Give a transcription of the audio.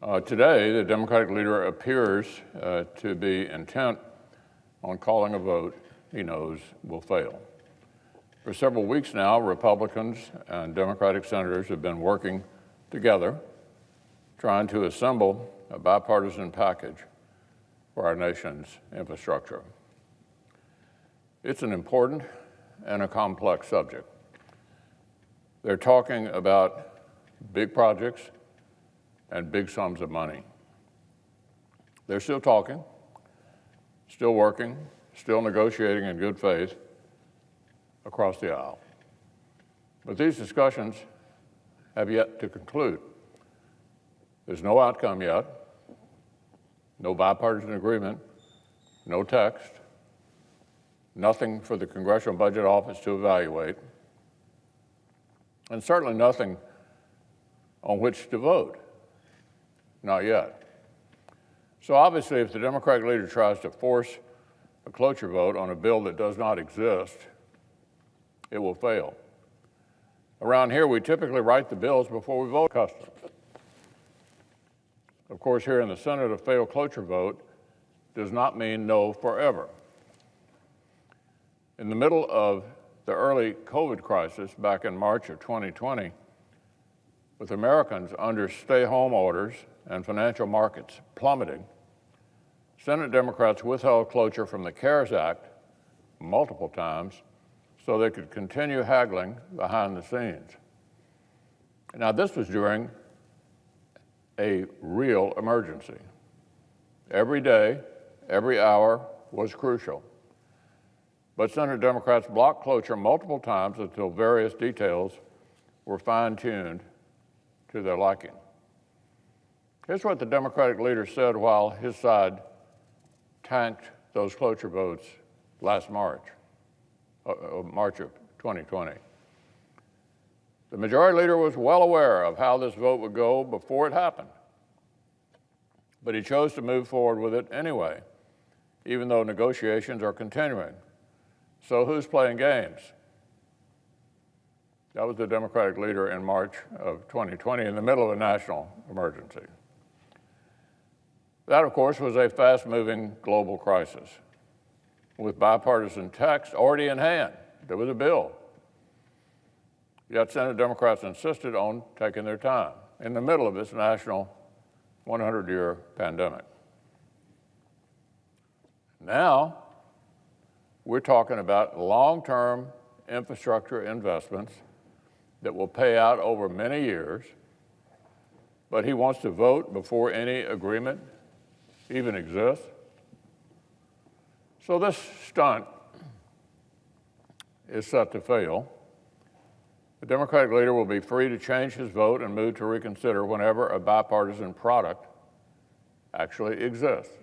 Today, the Democratic leader appears to be intent on calling a vote he knows will fail. For several weeks now, Republicans and Democratic senators have been working together, trying to assemble a bipartisan package for our nation's infrastructure. It's an important and a complex subject. They're talking about big projects and big sums of money. They're still talking, still working, still negotiating in good faith across the aisle. But these discussions have yet to conclude. There's no outcome yet, no bipartisan agreement, no text, nothing for the Congressional Budget Office to evaluate, and certainly nothing on which to vote. Not yet. So obviously, if the Democratic leader tries to force a cloture vote on a bill that does not exist, it will fail. Around here, we typically write the bills before we vote custom. Of course, here in the Senate, a failed cloture vote does not mean no forever. In the middle of the early COVID crisis back in March of 2020, with Americans under stay-home orders and financial markets plummeting, Senate Democrats withheld cloture from the CARES Act multiple times so they could continue haggling behind the scenes. Now, this was during a real emergency. Every day, every hour was crucial. But Senate Democrats blocked cloture multiple times until various details were fine-tuned to their liking. Here's what the Democratic leader said while his side tanked those cloture votes last March of 2020. The majority leader was well aware of how this vote would go before it happened, but he chose to move forward with it anyway, even though negotiations are continuing. So who's playing games? That was the Democratic leader in March of 2020 in the middle of a national emergency. That, of course, was a fast-moving global crisis. With bipartisan text already in hand, there was a bill. Yet Senate Democrats insisted on taking their time in the middle of this national 100-year pandemic. Now, we're talking about long-term infrastructure investments that will pay out over many years, but he wants to vote before any agreement even exists. So this stunt is set to fail. The Democratic leader will be free to change his vote and move to reconsider whenever a bipartisan product actually exists.